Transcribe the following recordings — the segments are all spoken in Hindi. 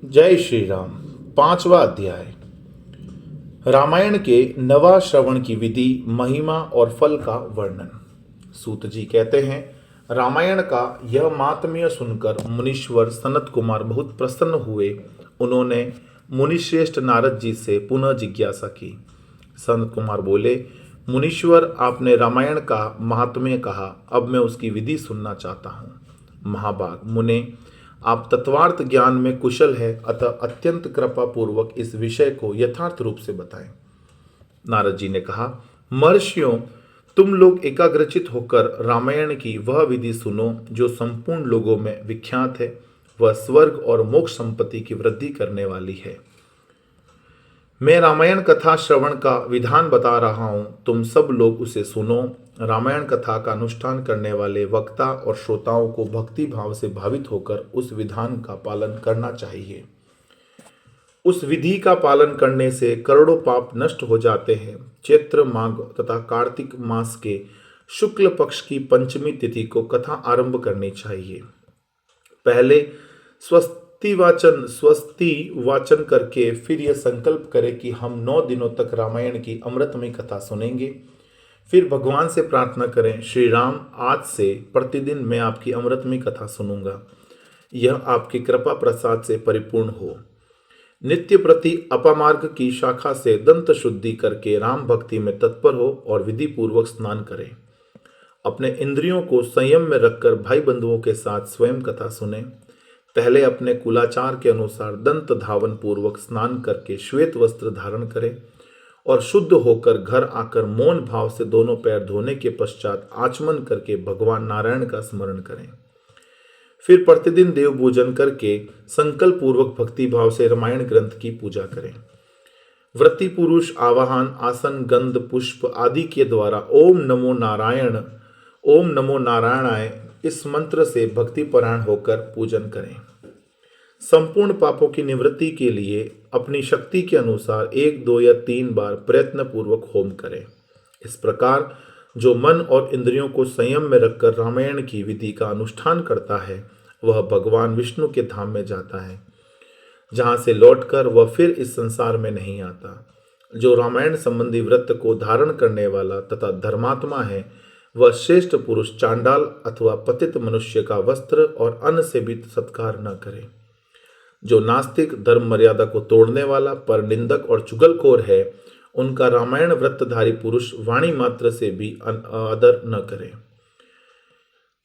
जय श्री राम। पांचवा अध्याय। रामायण के नवा श्रवण की विधि, महिमा और फल का वर्णन। सूत जी कहते हैं, रामायण का यह मातम्य सुनकर मुनीश्वर सनत कुमार बहुत प्रसन्न हुए। उन्होंने मुनिश्रेष्ठ नारद जी से पुनः जिज्ञासा की। सनत कुमार बोले, मुनीश्वर, आपने रामायण का महात्म्य कहा, अब मैं उसकी विधि सुनना चाहता हूँ। महाभाग मुने, आप तत्वार्थ ज्ञान में कुशल है, अतः अत्यंत कृपा पूर्वक इस विषय को यथार्थ रूप से बताएं। नारद जी ने कहा, महर्षियों, तुम लोग एकाग्रचित होकर रामायण की वह विधि सुनो जो संपूर्ण लोगों में विख्यात है। वह स्वर्ग और मोक्ष संपत्ति की वृद्धि करने वाली है। मैं रामायण कथा श्रवण का विधान बता रहा हूं, तुम सब लोग उसे सुनो। रामायण कथा का अनुष्ठान करने वाले वक्ता और श्रोताओं को भक्ति भाव से भावित होकर उस विधान का पालन करना चाहिए। उस विधि का पालन करने से करोड़ों पाप नष्ट हो जाते हैं। चैत्र माघ तथा कार्तिक मास के शुक्ल पक्ष की पंचमी तिथि को कथा आरंभ करनी चाहिए। पहले स्वस्ति वाचन करके फिर यह संकल्प करें कि हम 9 दिनों तक रामायण की अमृतमयी कथा सुनेंगे। फिर भगवान से प्रार्थना करें, श्री राम, आज से प्रतिदिन मैं आपकी अमृतमयी कथा सुनूंगा। यह आपकी कृपा प्रसाद से परिपूर्ण हो। नित्य प्रति अपमार्ग की शाखा से दंत शुद्धि करके राम भक्ति में तत्पर हो और विधि पूर्वक स्नान करें। अपने इंद्रियों को संयम में रखकर भाई बंधुओं के साथ स्वयं कथा सुने। पहले अपने कुलाचार के अनुसार दंत धावन पूर्वक स्नान करके श्वेत वस्त्र धारण करें और शुद्ध होकर घर आकर मौन भाव से दोनों पैर धोने के पश्चात आचमन करके भगवान नारायण का स्मरण करें। फिर प्रतिदिन देव पूजन करके संकल्प पूर्वक भक्ति भाव से रामायण ग्रंथ की पूजा करें। व्रती पुरुष आवाहन, आसन, गंध, पुष्प आदि के द्वारा ओम नमो नारायण, ओम नमो नारायणाय इस मंत्र से भक्तिपरायण होकर पूजन करें। संपूर्ण पापों की निवृत्ति के लिए अपनी शक्ति के अनुसार 1, 2 या 3 बार प्रयत्न पूर्वक होम करें। इस प्रकार जो मन और इंद्रियों को संयम में रखकर रामायण की विधि का अनुष्ठान करता है, वह भगवान विष्णु के धाम में जाता है, जहां से लौटकर वह फिर इस संसार में नहीं आता। जो रामायण संबंधी व्रत को धारण करने वाला तथा धर्मात्मा है, वह श्रेष्ठ पुरुष चांडाल अथवा पतित मनुष्य का वस्त्र और अन्न से भी सत्कार न करे। जो नास्तिक, धर्म मर्यादा को तोड़ने वाला, पर निंदक और चुगलखोर है, उनका रामायण व्रतधारी पुरुष वाणी मात्र से भी आदर न करे।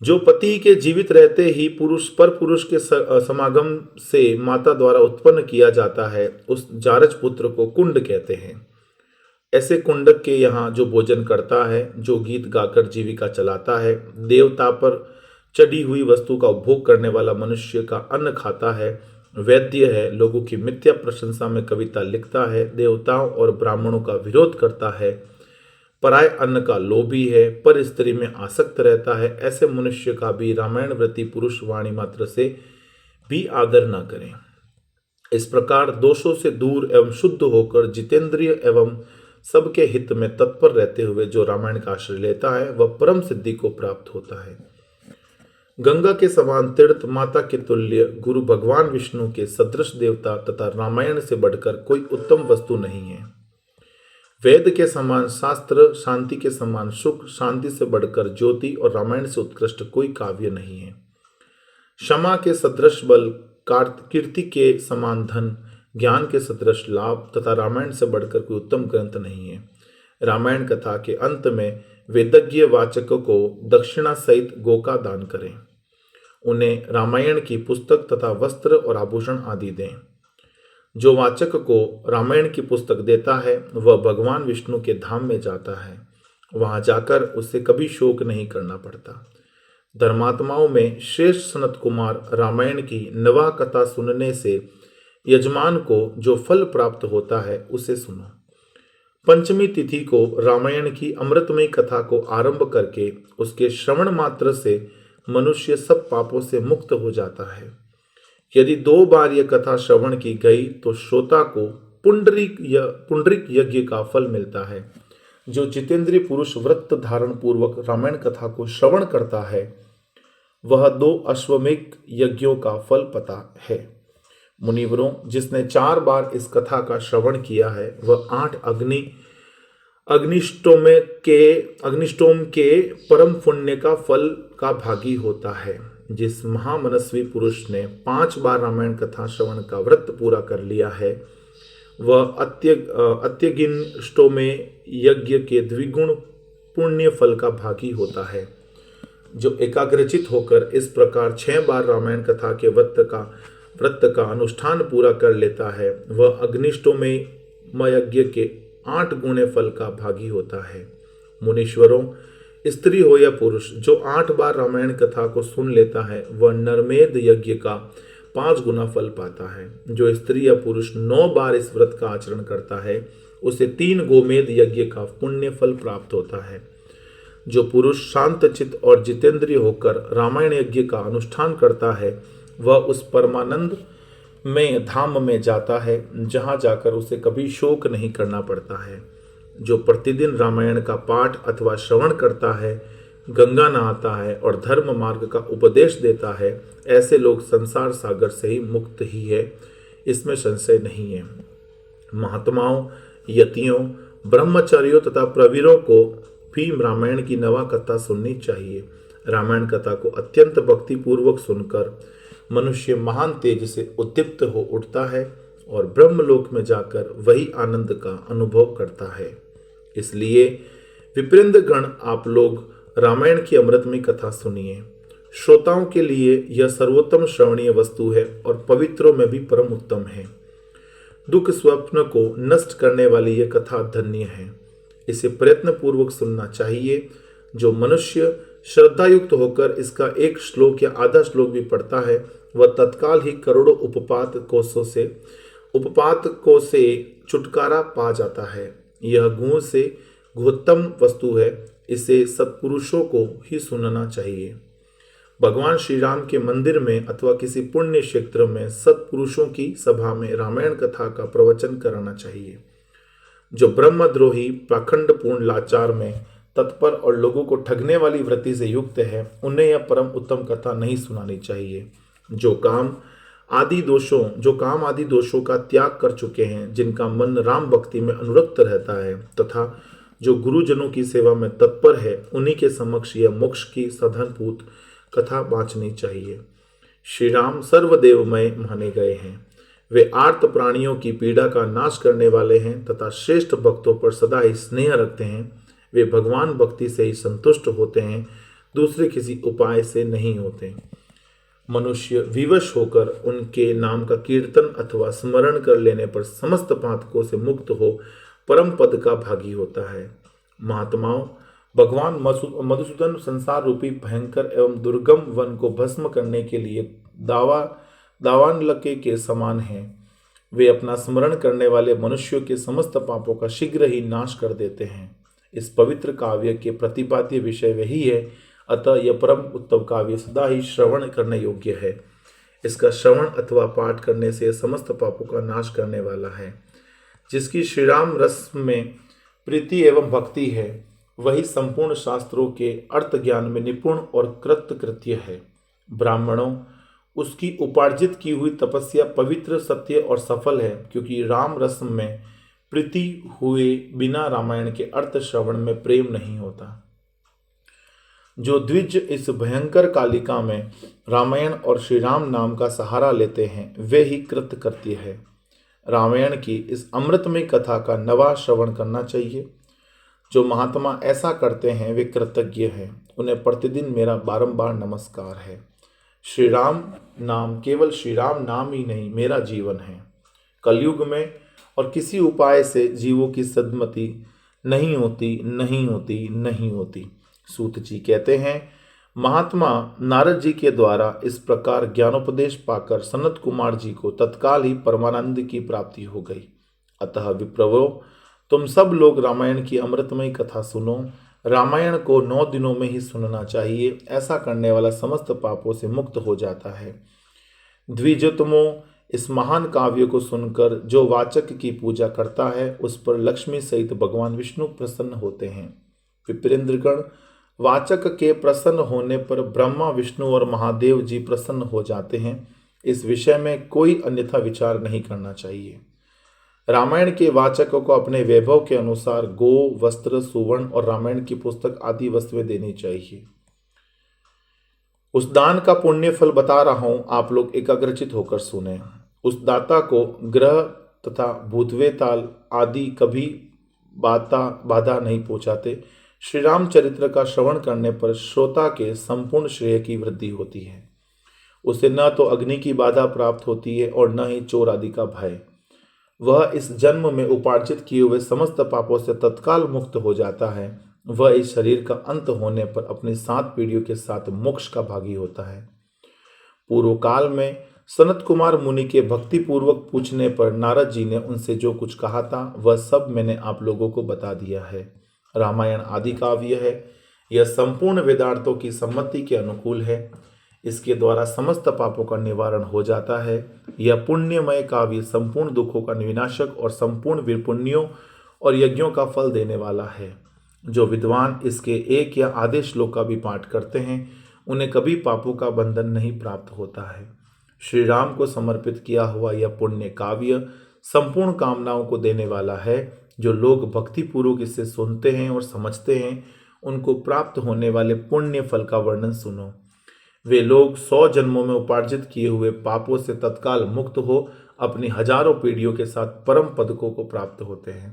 जो पति के जीवित रहते ही पुरुष पर पुरुष के समागम से माता द्वारा उत्पन्न किया जाता है, उस जारज पुत्र को कुंड कहते हैं। ऐसे कुंडक के यहाँ जो भोजन करता है, जो गीत गाकर जीविका चलाता है, देवता पर चढ़ी हुई वस्तु का उपभोग करने वाला मनुष्य का अन्न खाता है, वैद्य है, लोगों की मिथ्या प्रशंसा में कविता लिखता है, देवताओं और ब्राह्मणों का विरोध करता है, पराय अन्न का लोभी है, पर स्त्री में आसक्त रहता है, ऐसे मनुष्य का भी रामायण व्रती पुरुष वाणी मात्र से भी आदर न करें। इस प्रकार दोषों से दूर एवं शुद्ध होकर जितेंद्रिय एवं सबके हित में तत्पर रहते हुए जो रामायण का आश्रय लेता है, वह परम सिद्धि को प्राप्त होता है। गंगा के समान तीर्थ, माता के तुल्य, गुरु भगवान विष्णु के सदृश देवता तथा रामायण से बढ़कर कोई उत्तम वस्तु नहीं है। वेद के समान शास्त्र, शांति के समान सुख, शांति से बढ़कर ज्योति और रामायण से उत्कृष्ट कोई काव्य नहीं है। क्षमा के सदृश बल, कीर्ति के समान धन, ज्ञान के सदृश लाभ तथा रामायण से बढ़कर कोई उत्तम ग्रंथ नहीं है। रामायण कथा के अंत में वेदज्ञ वाचकों को दक्षिणा सहित गोका दान करें। उन्हें रामायण की पुस्तक तथा वस्त्र और आभूषण आदि दें। जो वाचक को रामायण की पुस्तक देता है, वह भगवान विष्णु के धाम में जाता है। वहां जाकर उसे कभी शोक नहीं करना पड़ता। धर्मात्माओं में श्रेष्ठ सनत कुमार, रामायण की नवा कथा सुनने से यजमान को जो फल प्राप्त होता है, उसे सुनो। पंचमी तिथि को रामायण की अमृतमयी कथा को आरंभ करके उसके श्रवण मात्र से मनुष्य सब पापों से मुक्त हो जाता है। यदि 2 बार यह कथा श्रवण की गई तो श्रोता को पुंडरिक यज्ञ का फल मिलता है। जो जितेंद्रिय पुरुष व्रत धारण पूर्वक रामायण कथा को श्रवण करता है, वह 2 अश्वमेध यज्ञों का फल पाता है। मुनिवरों, जिसने 4 बार इस कथा का श्रवण किया है वह 8 अग्निष्टोम के परम पुण्य का फल का भागी होता है। जिस महामनस्वी पुरुष ने 5 बार रामायण कथा श्रवण का व्रत पूरा कर लिया है वह अत्यगिनष्टोमे यज्ञ के द्विगुण पुण्य फल का भागी होता है। जो एकाग्रचित होकर इस प्रकार 6 बार रामायण कथा के व्रत का अनुष्ठान पूरा कर लेता है वह अग्निष्टोमेय यज्ञ के 8 गुणे फल का भागी होता है। मुनीश्वरों, स्त्री हो या पुरुष, जो 8 बार रामायण कथा को सुन लेता है वह नरमेध यज्ञ का 5 गुना फल पाता है। जो स्त्री या पुरुष 9 बार इस व्रत का आचरण करता है उसे 3 गोमेध यज्ञ का पुण्य फल प्राप्त होता है। जो पुरुष शांतचित और जितेंद्रिय होकर रामायण यज्ञ का अनुष्ठान करता है वह उस परमानंद में धाम में जाता है जहाँ जाकर उसे कभी शोक नहीं करना पड़ता है। जो प्रतिदिन रामायण का पाठ अथवा श्रवण करता है, गंगा नहाता है और धर्म मार्ग का उपदेश देता है, ऐसे लोग संसार सागर से ही मुक्त ही है, इसमें संशय नहीं है। महात्माओं, यतियों, ब्रह्मचारियों तथा प्रवीरों को भी रामायण की नवा कथा सुननी चाहिए। रामायण कथा को अत्यंत भक्ति पूर्वक सुनकर मनुष्य महान तेज से उद्दीप्त हो उठता है और ब्रह्मलोक में जाकर वही आनंद का अनुभव करता है। इसलिए विप्रेंद्र गण, आप लोग रामायण की अमृतमयी कथा सुनिए। श्रोताओं के लिए यह सर्वोत्तम श्रवणीय वस्तु है और पवित्रों में भी परम उत्तम है। दुख स्वप्न को नष्ट करने वाली यह कथा धन्य है। इसे प्रयत्न पूर्वक सुनना चाहिए। जो मनुष्य श्रद्धायुक्त होकर इसका एक श्लोक या आधा श्लोक भी पढ़ता है वह तत्काल ही करोड़ों उपपातकों से छुटकारा पा जाता है। यह गुण से गुणोत्तम वस्तु है, इसे सत्पुरुषों को ही सुनना चाहिए। भगवान श्री राम के मंदिर में अथवा किसी पुण्य क्षेत्र में सत्पुरुषों की सभा में रामायण कथा का प्रवचन कराना चाहिए। जो ब्रह्मद्रोही, पाखंडपूर्ण, लाचार में तत्पर और लोगों को ठगने वाली वृत्ति से युक्त है उन्हें यह परम उत्तम कथा नहीं सुनानी चाहिए। जो काम आदि दोषों का त्याग कर चुके हैं, जिनका मन राम भक्ति में अनुरक्त रहता है तथा जो गुरुजनों की सेवा में तत्पर है, उन्हीं के समक्ष यह मोक्ष की साधनभूत कथा बाँचनी चाहिए। श्री राम सर्वदेवमय माने गए हैं। वे आर्त प्राणियों की पीड़ा का नाश करने वाले हैं तथा श्रेष्ठ भक्तों पर सदा ही स्नेह रखते हैं। वे भगवान भक्ति से ही संतुष्ट होते हैं, दूसरे किसी उपाय से नहीं होते। मनुष्य विवश होकर उनके नाम का कीर्तन अथवा स्मरण कर लेने पर समस्त पातकों से मुक्त हो परम पद का भागी होता है। महात्माओं, भगवान मधुसूदन संसार रूपी भयंकर एवं दुर्गम वन को भस्म करने के लिए दावानलके के समान हैं। वे अपना स्मरण करने वाले मनुष्यों के समस्त पापों का शीघ्र ही नाश कर देते हैं। इस पवित्र काव्य के प्रतिपाद्य विषय वही है, अतः यह परम उत्तम काव्य सदा ही श्रवण करने योग्य है। इसका श्रवण अथवा पाठ करने से समस्त पापों का नाश करने वाला है। जिसकी श्री राम रस में प्रीति एवं भक्ति है वही संपूर्ण शास्त्रों के अर्थ ज्ञान में निपुण और कृतकृत्य है। ब्राह्मणों, उसकी उपार्जित की हुई तपस्या पवित्र, सत्य और सफल है, क्योंकि राम रस में प्रीति हुए बिना रामायण के अर्थ श्रवण में प्रेम नहीं होता। जो द्विज इस भयंकर कालिका में रामायण और श्री राम नाम का सहारा लेते हैं वे ही कृतकृत्य है। रामायण की इस अमृतमय कथा का नवा श्रवण करना चाहिए। जो महात्मा ऐसा करते हैं वे कृतज्ञ हैं, उन्हें प्रतिदिन मेरा बारंबार नमस्कार है। श्री राम नाम केवल श्री राम नाम ही नहीं, मेरा जीवन है। कलयुग में और किसी उपाय से जीवों की सद्मति नहीं होती। सूत जी कहते हैं, महात्मा नारद जी के द्वारा इस प्रकार ज्ञानोपदेश पाकर सनत कुमार जी को तत्काल ही परमानंद की प्राप्ति हो गई। अतः विप्रवो, तुम सब लोग रामायण की अमृतमयी कथा सुनो। रामायण को 9 दिनों में ही सुनना चाहिए। ऐसा करने वाला समस्त पापों से मुक्त हो जाता है। द्विजोत्तमों, इस महान काव्य को सुनकर जो वाचक की पूजा करता है उस पर लक्ष्मी सहित भगवान विष्णु प्रसन्न होते हैं। विप्रेंद्रगण, वाचक के प्रसन्न होने पर ब्रह्मा, विष्णु और महादेव जी प्रसन्न हो जाते हैं। इस विषय में कोई अन्यथा विचार नहीं करना चाहिए। रामायण के वाचकों को अपने वैभव के अनुसार गो, वस्त्र, सुवर्ण और रामायण की पुस्तक आदि वस्तुएं देनी चाहिए। उस दान का पुण्य फल बता रहा हूं, आप लोग एकाग्रचित होकर सुने। उस दाता को ग्रह तथा भूतवेताल आदि कभी बाधा नहीं पहुंचाते। श्री रामचरित्र का श्रवण करने पर श्रोता के संपूर्ण श्रेय की वृद्धि होती है। उसे न तो अग्नि की बाधा प्राप्त होती है और न ही चोर आदि का भय। वह इस जन्म में उपार्जित किए हुए समस्त पापों से तत्काल मुक्त हो जाता है। वह इस शरीर का अंत होने पर अपनी 7 पीढ़ियों के साथ मोक्ष का भागी होता है। पूर्व काल में सनत कुमार मुनि के भक्ति पूर्वक पूछने पर नारद जी ने उनसे जो कुछ कहा था वह सब मैंने आप लोगों को बता दिया है। रामायण आदि काव्य है। यह संपूर्ण वेदार्थों की सम्मति के अनुकूल है। इसके द्वारा समस्त पापों का निवारण हो जाता है। यह पुण्यमय काव्य संपूर्ण दुखों का विनाशक और संपूर्ण विपुण्यों और यज्ञों का फल देने वाला है। जो विद्वान इसके एक या आधे श्लोक का भी पाठ करते हैं उन्हें कभी पापों का बंधन नहीं प्राप्त होता है। श्री राम को समर्पित किया हुआ यह पुण्य काव्य संपूर्ण कामनाओं को देने वाला है। जो लोग भक्तिपूर्वक इसे सुनते हैं और समझते हैं उनको प्राप्त होने वाले पुण्य फल का वर्णन सुनो। वे लोग 100 जन्मों में उपार्जित किए हुए पापों से तत्काल मुक्त हो अपनी हजारों पीढ़ियों के साथ परम पदकों को प्राप्त होते हैं।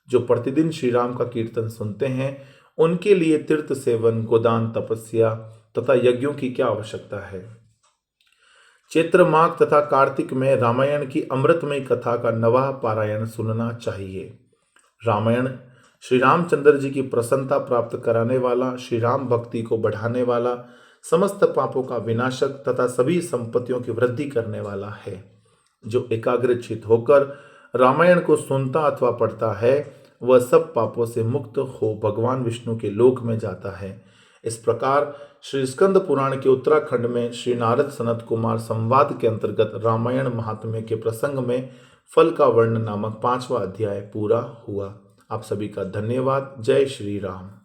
जो प्रतिदिन श्री राम का कीर्तन सुनते हैं उनके लिए तीर्थ सेवन, गोदान, तपस्या तथा यज्ञों की क्या आवश्यकता है। चैत्र माघ तथा कार्तिक में रामायण की अमृतमय कथा का नवाह पारायण सुनना चाहिए। रामायण श्री रामचंद्र जी की प्रसन्नता प्राप्त कराने वाला, श्री राम भक्ति को बढ़ाने वाला, समस्त पापों का विनाशक तथा सभी संपत्तियों की वृद्धि करने वाला है। जो एकाग्रचित होकर रामायण को सुनता अथवा पढ़ता है वह सब पापों से मुक्त हो भगवान विष्णु के लोक में जाता है। इस प्रकार श्री स्कंद पुराण के उत्तराखंड में श्री नारद सनत कुमार संवाद के अंतर्गत रामायण महात्म्य के प्रसंग में फल का वर्णन नामक 5वां अध्याय पूरा हुआ। आप सभी का धन्यवाद। जय श्री राम।